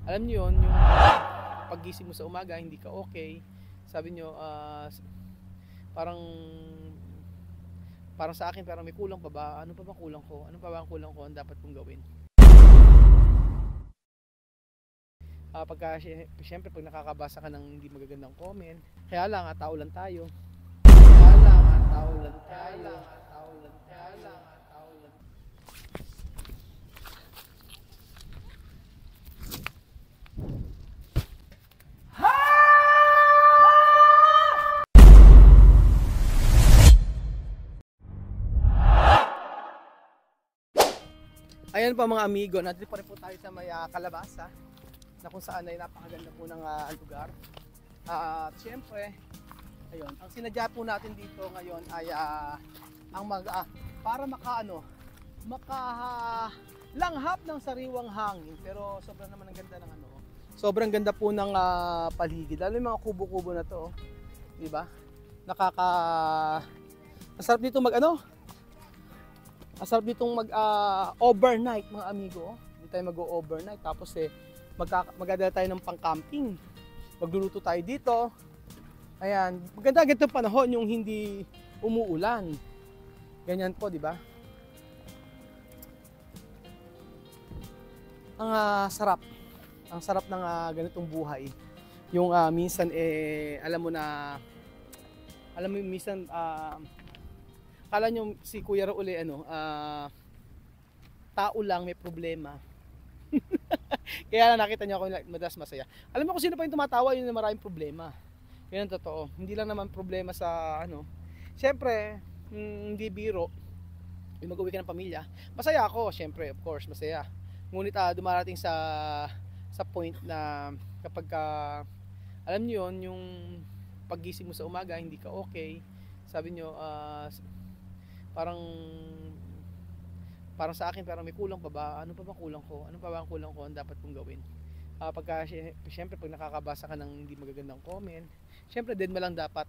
Alam niyo yun, yung paggising mo sa umaga hindi ka okay. Sabi niyo parang parang sa akin parang may kulang pa ba? Ano pa bang kulang ko? Ano pa ba ang kulang ko ang dapat kong gawin? Pagka syempre pag nakakabasa ka ng hindi magagandang comment, kaya lang tao lang tayo. Kaya lang tao lang tayo. Tao lang tayo. Tao lang. Ayan pa mga amigo, nandito pa rin po tayo sa may Kalabasa na kung saan ay napakaganda po ng lugar. At syempre, ayun, ang sinadya po natin dito ngayon ay para makalanghap ng sariwang hangin. Pero sobrang naman ang ganda ng sobrang ganda po ng paligid. Lalo yung mga kubo-kubo na to, di ba? Masarap dito masarap ditong overnight mga amigo. Hindi tayo mag-overnight tapos magdadala tayo ng pang-camping. Magluluto tayo dito. Ayan, maganda ganito panahon yung hindi umuulan. Ganyan po, di ba? Ang sarap. Ang sarap ng ganitong buhay. Yung minsan minsan kala nyo si Kuya Raul tao lang may problema. Kaya nakita niyo ako madalas masaya. Alam mo kung sino pa yung tumatawa, yun na maraming problema. Yan ang totoo. Hindi lang naman problema sa Siyempre, hindi biro. Yung mag-uwi ka ng pamilya. Masaya ako, siyempre, of course, masaya. Ngunit dumarating sa point na kapag alam niyo yun, yung paggising mo sa umaga hindi ka okay. Sabi niyo parang sa akin parang may kulang pa ba? Ano pa bang kulang ko? Ano pa ba ang kulang ko ang dapat kong gawin? Pagka syempre pag nakakabasa ka ng hindi magagandang comment, syempre din mo lang dapat.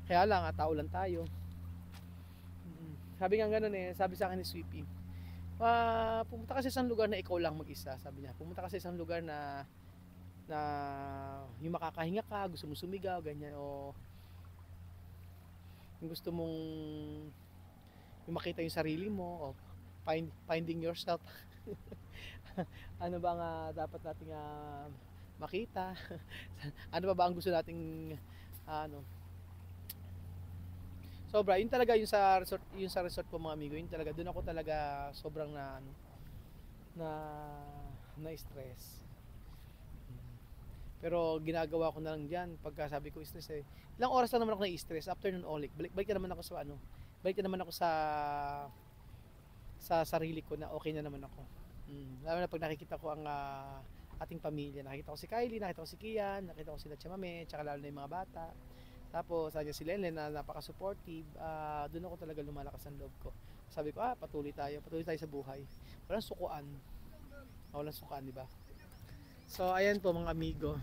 Kaya lang tao lang tayo. Sabi nga ganoon sabi sa akin ni Sweepy, pumunta ka sa isang lugar na ikaw lang mag-isa, sabi niya. Pumunta ka sa isang lugar na yung makakahinga ka, gusto mong sumigaw, ganyan, o yung gusto mong yung makita yung sarili mo, o finding yourself. Ano ba nga dapat nating makita? Ano ba ang gusto nating sobra, yun talaga yung sa resort po mga amigo, yun talaga, doon ako talaga sobrang na stress. Pero ginagawa ko na lang diyan pagka sabi ko stress ilang oras lang naman ako na-stress, after nun balik na naman ako sa balik na naman ako sa sarili ko na okay na naman ako. Lalo na pag nakikita ko ang ating pamilya, nakikita ko si Kylie, nakikita ko si Kian, nakikita ko sila Chamame, tsaka lalo na yung mga bata. Tapos si Lenlen na napaka-supportive. Doon ako talaga lumalakas ang loob ko. Sabi ko, patuloy tayo sa buhay. Walang sukuan. Walang sukuan, di ba? So ayan po mga amigo.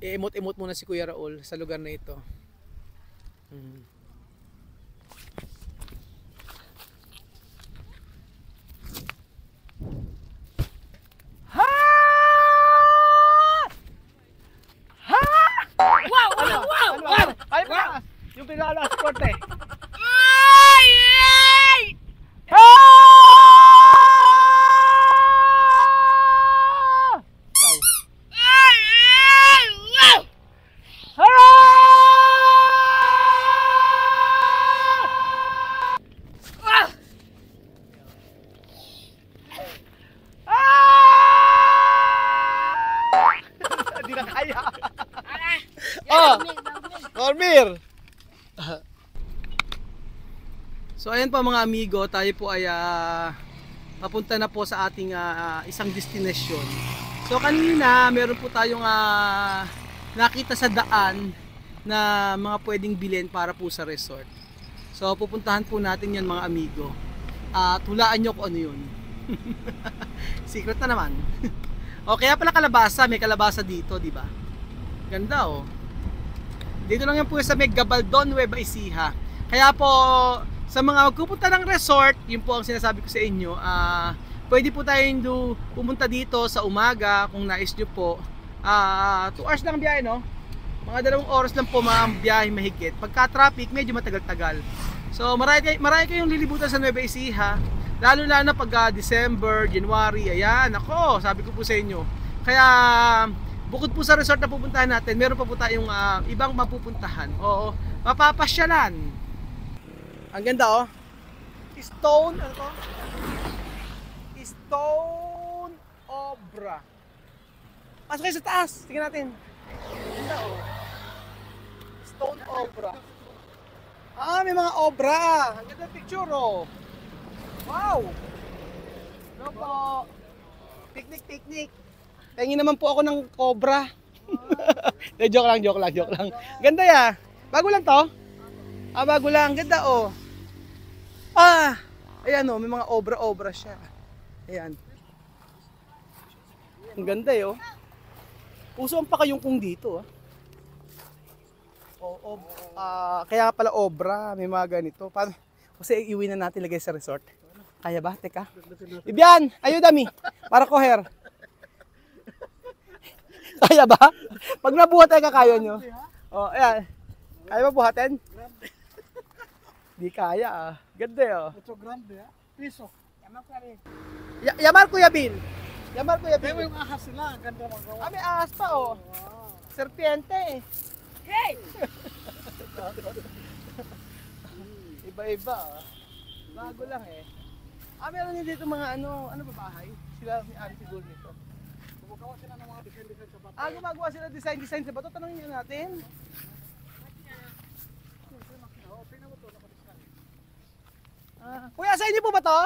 I-emote muna si Kuya Raul sa lugar na ito. Yung pinala sa korte. Hindi na kaya. Normir. So ayan pa mga amigo, tayo po ay papunta na po sa ating isang destination. So kanina meron po tayong nakita sa daan na mga pwedeng bilhin para po sa resort. So pupuntahan po natin yan mga amigo. Hulaan nyo kung ano yun. Secret na naman. O kaya pala kalabasa, may kalabasa dito, di ba? Ganda oh. Dito lang yan po sa Gabaldon, Nueva Ecija. Kaya po sa mga magpupunta ng resort, yun po ang sinasabi ko sa inyo, pwede po tayong pumunta dito sa umaga kung nais nyo po. 2 hours lang ang biyahe, no? Mga 2 oras lang po mga biyahe mahigit. Pagka traffic, medyo matagal-tagal. So marami kayong lilibutan sa Nueva Ecija. Lalo na pag December, January, ayan, ako, sabi ko po sa inyo. Kaya bukod po sa resort na pupuntahan natin, meron pa po tayong ibang mapupuntahan. Oo, mapapasyalan. Ang ganda, oh. Stone, ano to? Stone Obra. Pasok kayo sa taas, tingnan natin. Ang ganda, oh. Stone Obra. May mga obra. Ang ganda picture, oh. Wow! Ano po? Picnic. Tingin naman po ako ng cobra. joke lang. Ganda ya. Bago lang to? Bago lang. Ganda oh. Ayan oh, may mga obra siya. Ayan. Ang ganda yo. Puso ang pa kayong kung dito kaya pala obra, may mga ganito. Kasi iuwi na natin lagay sa resort. Kaya ba? Teka. Ibian, ayudami. Para coher. Kaya ba? Pag nabuhat ay kaya nyo. Ayan. Kaya ba buhatin? Di kaya Ganda Ito grande Piso. Yamar Kuya Bill. Pero yung ahas sila, ganda magawa. May ahas pa Serpiente. Hey! Iba-iba Bago lang meron din dito mga ano ba bahay? Sila may-ari siguro nito. Gumagawa sila ng mga design sa bato. Gumagawa sila design sa bato. Tanongin nyo natin. Kuya, sa inyo po ba to?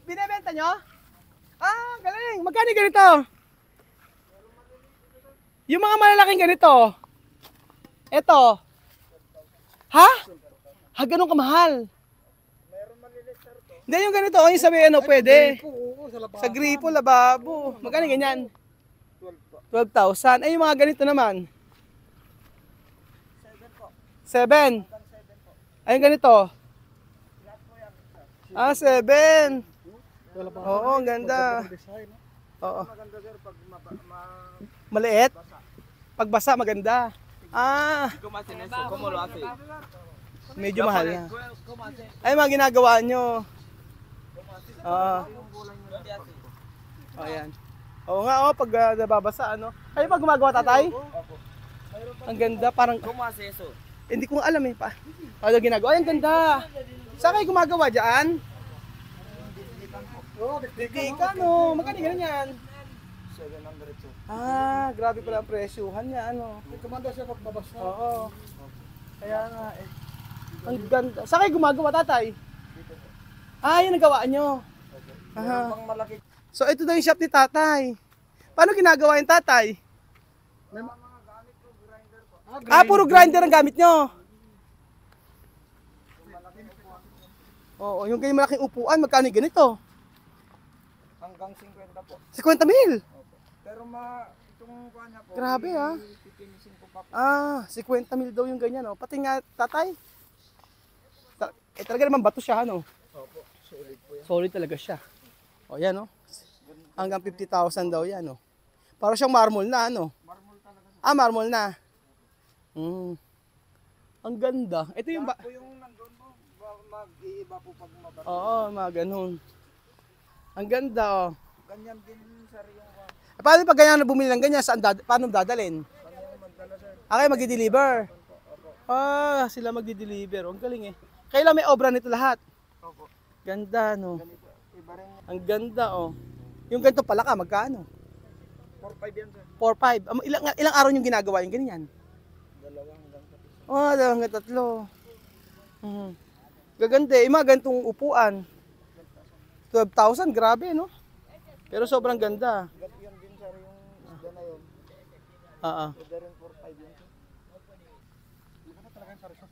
Binebenta nyo? Galing. Magkano ganito? Yung mga malalaking ganito. Ito. Ha? Ganun kamahal. Hindi yung ganito, yung sabi pwede. Sa gripo, lababo. Magkano ganyan? 12,000. Yung mga ganito naman. 7. Yung ganito. 7. Oo, ang ganda. Oo. Maliit? Pagbasa, maganda. Medyo mahal na. Mga ginagawa nyo. Ayan. Oo nga, pag nababasa, Kayo pa gumagawa, tatay? Ang ganda, parang... Hindi ko alam pa. Ano ginagawa? Ang ganda. Saan kayo gumagawa dyan? Dikdikan, magkano ganyan? 700. Grabe pala ang presyuhan niya, May kumanda siya pagbabasa. Oo. Kaya nga Ang ganda. Saan kayo gumagawa, tatay? Yung nagawa nyo. So ito daw yung shop ni tatay. Paano ginagawa yung tatay? May mga gamit ko, grinder po. Puro grinder ang gamit nyo. Oo, yung ganyan malaking upuan, magkano ganito? Hanggang 50 po. 50,000. Pero itong kuha niya po. Grabe Pipinisin ko pa po. 50,000 daw yung ganyan Pati nga tatay. Talaga naman bato siya Opo, solid po yan. Solid talaga siya. Yan Hanggang 50,000 daw yan Para siyang marmol na Marmol talaga. Marmol na. Ang ganda. Ito yung Po yung nandun po, mag-iiba po pag mababa. Oo, mga ganun. Ang ganda Ganyan din sir yung Paano pag ganyan na bumili ng ganyan, paano dadalhin? kami ang magdala sir. Kayo magdi-deliver? Sila magdi-deliver. Ang galing Kailan may obra nito lahat? Opo. Ganda Ganito. Iba rin. Ang ganda Yung ganito pala magkano? 4-5 yan sir. 4-5. Ilang araw yung ginagawa yung ganyan? 2 hanggang 3. 2 hanggang 3. Gaganda mga ganitong upuan. 12,000, grabe Pero sobrang ganda. Yan din sir yung isda na yun. Iba rin 4-5 yan sir.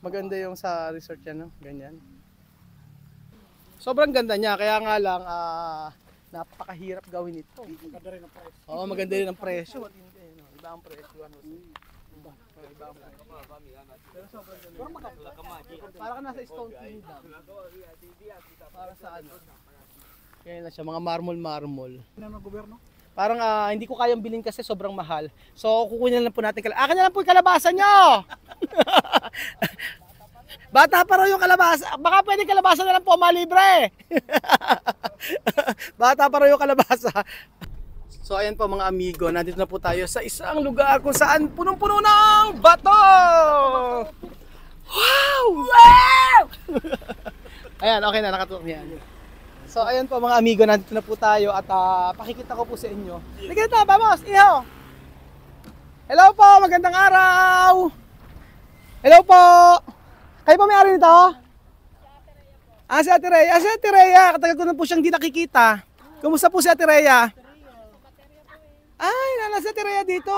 Maganda yung sa resort yan ganyan. Sobrang ganda niya, kaya nga lang napakahirap gawin ito. Maganda rin ang price. Maganda rin ang presyo. Iba ang presyo Iba ang presyo. Pero sobrang ganda. Para ka nasa Stone Kingdom. Para sa Kaya na siya, mga marmol. Ng gobyerno. Parang hindi ko kayang bilhin kasi sobrang mahal. So kukunin na lang po natin. Akin na lang po yung kalabasa nyo! Bata pa raw yung kalabasa. Baka pwede kalabasa na lang po malibre. Bata pa raw yung kalabasa. So ayan po mga amigo, nandito na po tayo sa isang lugar kung saan punong-puno ng bato! Wow! Wow! Ayan, okay na, nakatutok yan. So ayan po mga amigo, nandito na po tayo at pakikita ko po sa inyo. Nagkita, vamos, iho! Hello po, magandang araw! Hello po! Kayo pa may-ari nito? Si Ate Rhea. Si Ate Rhea, katagal ko na po siyang di nakikita. Kumusta po si Ate Rhea? Ay, nala si Ate Rhea dito.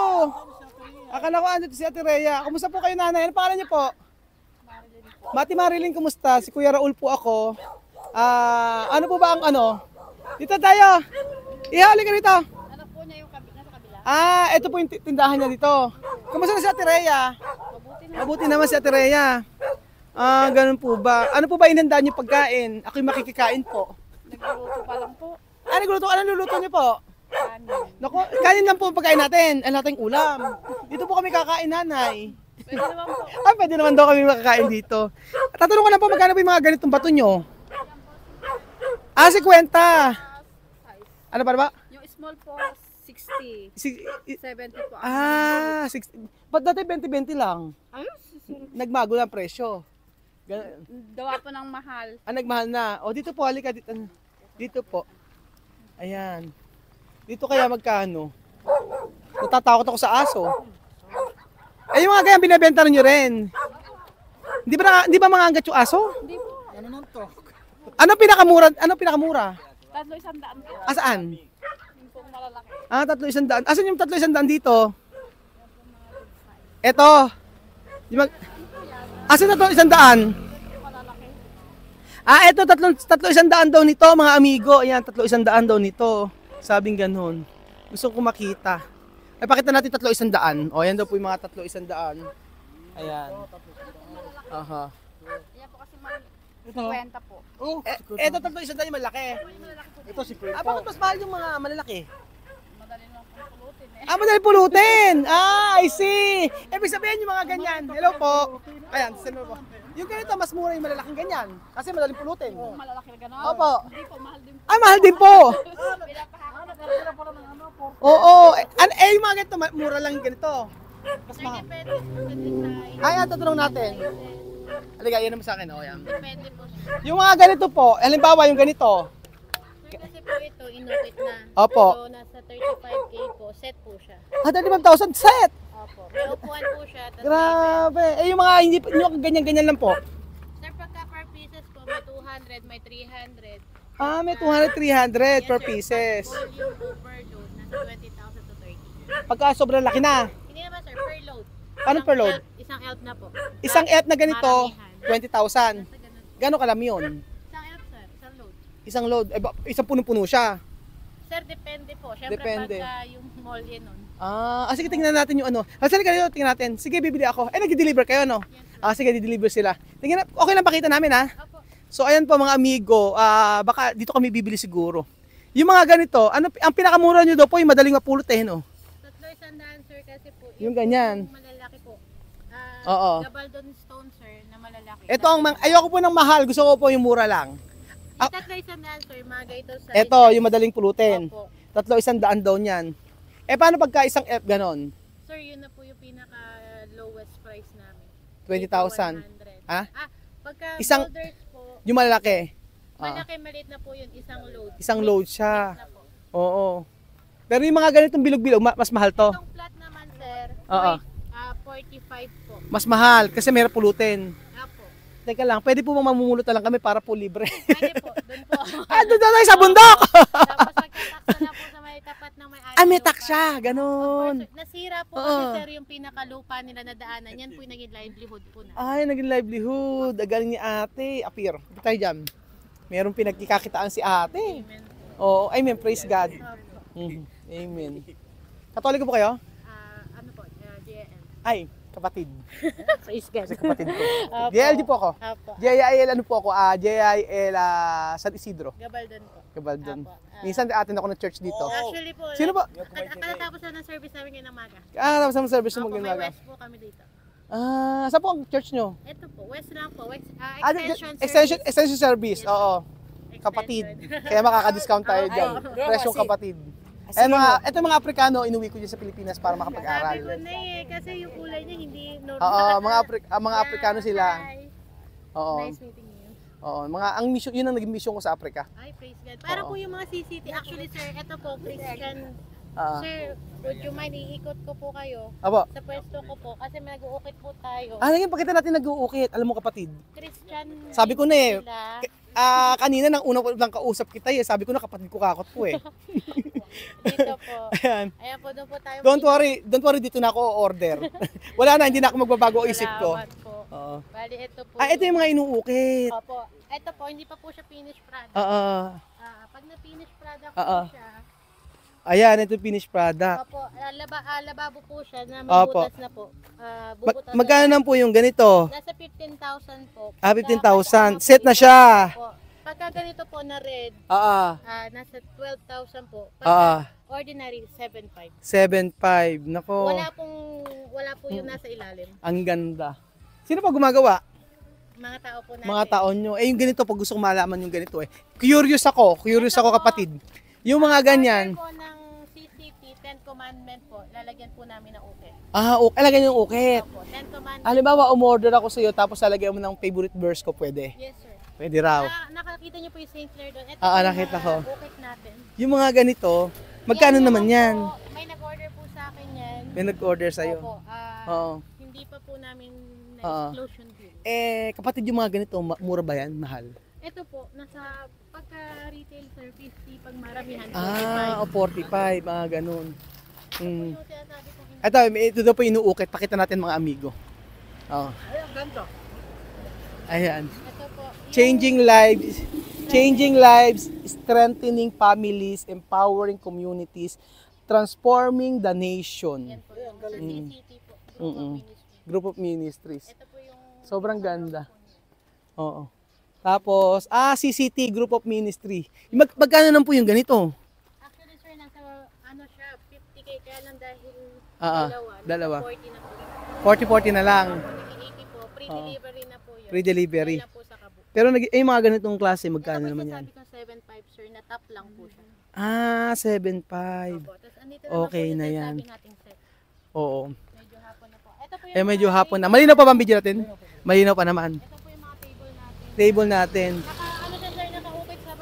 Akala ko andito si Ate Rhea. Kumusta po kayo nanay? Ano pangalan niyo po? Mati Marilyn, kumusta? Si Kuya Raul po ako. Ano po ba ang ano? Dito tayo. Ihali ka dito. Ano po niya yung nasa kabila? Ito po yung tindahan niya dito. Kumusta na si Ate Rhea? Mabuti naman si Ate Rhea. Ganun po ba? Ano po ba inanda niyo pagkain? Ako'y makikikain po. Nagluluto pa lang po. Nagluto? Anong luluto niyo po? Kanin. Naku, kanin lang po ang pagkain natin. Ang nating ulam. Dito po kami kakain, nanay. Pwede naman po. Pwede naman daw kami makakain dito. Tatanong ko lang po magkano po yung mga ganitong bato nyo? 50. Ano ba? Yung small po, 60. 70 po. 60. Ba't dati 20-20 lang? Ayun, Nagbago na ang presyo. dawa po ng mahal. Nagmahal na. O dito po, halika dito. Dito po. Ayan. Dito kaya magkano? Natatakot ako sa aso. Yung mga ganyan binebenta nyo rin. Hindi ba mga anggat yung aso? Hindi po. Ano nun to? Ano pinakamura? Tatlo 100 po. Saan? Yung pong malalaki. 300. Asan yung 300 dito? Eto. Asan na to 100? Malalaki. Eto 300 daw nito mga amigo. Ayan, 300 daw nito. Sabing ganun. Gusto ko makita. Ay, pakita natin 300. O, yan daw po yung mga 300. Ayan. Aha. Yan po kasi 50 po. Oh, Eto 300 yung malaki. ito si Kuya. Bakit mas mahal yung mga malalaki? Madali lang po pulutin eh. Madali pulutin. I see. Ibig sabihin yung mga ganyan. Hello po. Ayan, sino po? Yung ganito, mas mura yung malalaking ganyan. Kasi madaling pulutin. Yung malalaki na gano'n. Opo. Hindi po, mahal din po. Mahal din po. Pinapahakot na lang. Oo. Yung mga ganito, mura lang yung ganito. Mas mahal. Depende po sa design. Ayan, tatanong natin. Halika, yan naman sa akin. O, yan. Depende po siya. Yung mga ganito po, halimbawa yung ganito. Sir, kasi po ito, inukit na. Opo. So, nasa 35K po, set po siya. 35,000 set. Opo. May upuan po siya. Tas Grabe. Yung mga hindi yung ganyan-ganyan lang po. Sir, pagka per pieces po, may 200, may 300. May 200, 300 per Yes, sir. pieces. Pag volume overload, nasa 20,000 to 30. Pagka sobrang laki na. Hindi naman sir, per load. Paano per load? Isang elf na po. Isang elf na ganito, Maramihan. 20,000. Nasa ganun. Gano'ng kalam yun? Isang elf sir, isang load. Isang load, isang punong-puno siya. Sir, depende po. Siyempre Depende. pagka yung mall yun nun. Sige, tingnan natin yung ano. Sige kayo, tingnan natin. Sige, bibili ako. Nag-deliver kayo, no? Sige, di-deliver sila. Tingnan, okay lang pakita namin, ha? Opo. So, ayan po mga amigo. Baka dito kami bibili siguro. Yung mga ganito, ang pinakamura nyo daw po, yung madaling mapulot no? Tatlo isang daan sir kasi po. Yung ganyan. Malalaki po. Oo. Gabaldon stone sir na malalaki. Ito ayoko po ng mahal, gusto ko po yung mura lang. Yung tatlo isang daan sir, mga ito sa Ito, yung madaling pulutin. Opo. 300 daw niyan. Paano pagka isang F ganon? Sir, yun na po yung pinaka lowest price namin. 20,000. 100. Ha? Pagka Isang- boulders po, Yung malalaki. malaki maliit na po yun, isang load. Isang load siya. Na po. Oo. Pero yung mga ganitong bilog-bilog, mas mahal to. Itong flat naman sir, Oo. 45 po. Mas mahal kasi meron pulutin. Apo. Teka lang, pwede po bang mamumulot na lang kami para po libre? Pwede po, doon po. Doon tayo sa bundok! Tapos magtataksa na po sa may tapat ng may May tax siya, ganon. Nasira po Oo. kasi sir yung pinakalupa nila na daanan. Yan po yung naging livelihood po na. Naging livelihood. Galing ni ate. Apir. Dito tayo dyan. Merong pinagkikakitaan si ate. Amen. Oo, amen. Praise God. Opo. Amen. Katoliko po kayo? Ano po, JL. Ay, kapatid. Praise God. Kasi kapatid ko. Opo. JLD po ako. Opo. JIL ano po ako? JIL San Isidro. Gabaldon po. Gabaldon. Apo. Minsan attend ako ng church dito. Actually po, Sino ba? katatapos na ng service namin ngayon ng maga. Tapos ang service mo Opo, may maganda. west po kami dito. Saan po ang church nyo? Ito po, west lang po. West, Extension, service. extension service. Yes, Oo. Extension. Kapatid. Kaya makaka-discount tayo Opo. dyan. Presyong kapatid. Ito mga Afrikano, inuwi ko dyan sa Pilipinas para Sabi ko makapag-aral. na kasi yung kulay niya hindi normal. Oo, mga Afrikano sila. Hi. Oo. Nice meeting you. Oo, ang mission, yun ang naging mission ko sa Africa. Ay, praise God. Para Oo. po yung mga CCT. Actually, sir, ito po, Christian. Sir, would you mind iikot ko po kayo Abo. sa pwesto ko po kasi may nag-uukit po tayo. Ngayon pakita natin nag-uukit. Alam mo kapatid, Christian. sabi ko na eh, sila. kanina nang unang lang kausap kita eh, sabi ko na kapatid ko kakot po eh. Dito po. Ayan. Ayan po, doon po tayo. Don't worry, dito na ako order. Wala na, hindi na ako magbabago isip ko. Salamat po. Oo. Bali, ito po. Ito yung mga inuukit. Opo. Ito po, hindi pa po siya finished product. Oo. Pag na-finished product Oo. po siya, Ayan, ito yung finished product. opo, lababo po siya na Opo. mabutas na po. Bubutas Magkano na. naman po yung ganito? Nasa 15,000 po. 15,000. Set na siya. Opo. Pagka ganito po na red, Oo. nasa 12,000 po. Oo. Pagka ordinary, 7,500. 7.5. Nako. Wala po yung nasa ilalim. Ang ganda. Sino pa gumagawa? Mga tao po natin. Mga taon nyo. Eh, yung ganito, pag gusto kong malaman yung ganito eh. Curious ako kapatid. Yung mga ganyan. Order po ng CCP, 10 commandment po, lalagyan po namin ng ukit. Okay. Alagyan yung ukit. Opo, 10 commandment. Halimbawa, umorder ako sa iyo tapos lalagyan mo ng favorite verse ko, pwede. Yes, sir. Pwede raw. Nakakita niyo po yung Saint Clair doon. Ito Oo, po yung nakita mga ko. ukit natin. Yung mga ganito, magkano Yan naman yan? Po, may nag-order po sa akin yan. May nag-order sa iyo. Opo, Oo. hindi pa po namin Oo. na-exclusion deal. Kapatid, yung mga ganito, mura ba yan? Mahal? Ito po, nasa pagka-retail sir, 50, pag maramihan, 45, mga ganun. Ito po yung sinasabi kong Ito daw po inuukit. Pakita natin mga amigo. Oh. Ayan. ito po. Yung- Changing lives, strengthening families, empowering communities, transforming the nation. Yan po, yung sa CCT po, Group of Mm-mm. Ministry. Group of Ministries. Ito po yung... Sobrang ganda. Oo. Tapos, CCT, Group of Ministry. Magkano naman po yung ganito? Actually sir, nasa ano siya, 50K kaya lang dahil dalawa. 40 na po. 40-40 na lang. Naging 80 po, pre-delivery na po yun. Pre-delivery. Kaya lang po sa Kabu. Pero mga ganitong klase, magkano Ito po naman yung yan? sabi ko 7.5 sir, na top lang po siya. 7.5. Opo, tapos andito Okay naman po na yung yan. sabi nating set. Oo. Medyo hapon na po. Ito po yung Medyo mga hapon na. table- Malinaw pa ba ang video natin? Malinaw pa naman. Ito po yung mga table natin. Table natin. Ano siya sir, nakaukit sa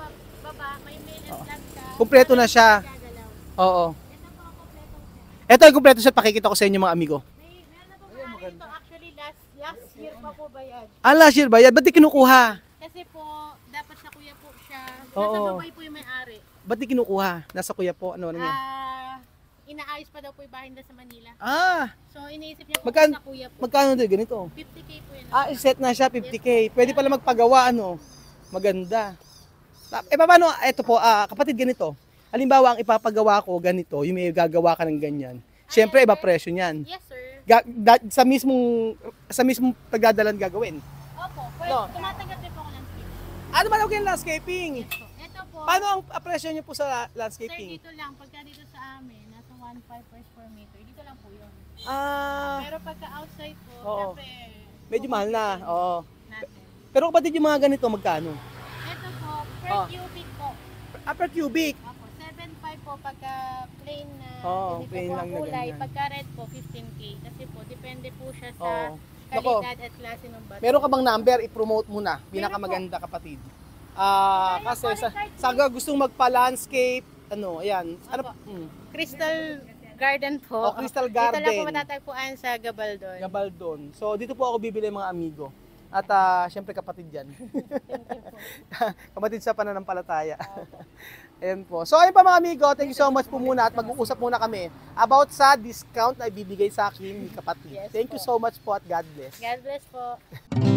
baba, may main and flat ka. Kumpleto na siya. Gagalaw. Oo. Ito po ang kompletong set. Ito yung kumpleto set. Pakikita ko sa inyo mga amigo. Meron na po marami ito. Actually, last year pa po ba yan? Last year ba yan? Ba't di kinukuha? Kasi po, dapat sa kuya po siya. Nasa Oo. Dubai po yung may-ari. Ba't di kinukuha? Nasa kuya po. Ano yan? Inaayos pa daw po yung bahay nila sa Manila. So, iniisip niya po Magkano- sa kuya po. Magkano din ganito? 50K po yun. Set na siya, 50K. Pwede pala magpagawa, ano? Maganda. Paano, ito po, kapatid ganito. Halimbawa, ang ipapagawa ko ganito, yung may gagawa ka ng ganyan. Siyempre, iba presyo niyan. Yes, sir. Sa mismong pagdadalan gagawin. Opo. Pwede, No. tumatanggap din po ako ng tip. Ano ba yung landscaping? Yes po. Ito po. Paano ang presyo niyo po sa Sir, landscaping? dito lang. Pagka dito sa amin, nasa 1.5 per square meter. Dito lang po yun. Pero pagka outside po, Oo. syempre, Medyo mahal na. Oo. natin. Pero kapatid yung mga ganito, magkano? Ito po, per Ah. cubic po. Per cubic. Opo, 7.5 po pagka plain na Oo, ganito plain po lang ang na kulay. ganyan. Pagka red po, 15K. Kasi po, depende po siya sa Oo. Nako. kalidad at klase ng bato. Meron ka bang number? I-promote mo na. Pinakamaganda kapatid. Kasi sa gustong magpa-landscape, ayan. Opo. Crystal Garden po. Crystal Dito lang po Garden. matatagpuan sa Gabaldon. Gabaldon. So dito po ako bibili mga amigo. At syempre kapatid yan. Kapatid sa pananampalataya. Ayan po. So ayun pa mga amigo, thank you so much po muna at mag-uusap muna kami about sa discount na ibibigay sa akin ni kapatid. Yes Thank you so much po at God bless. God bless po.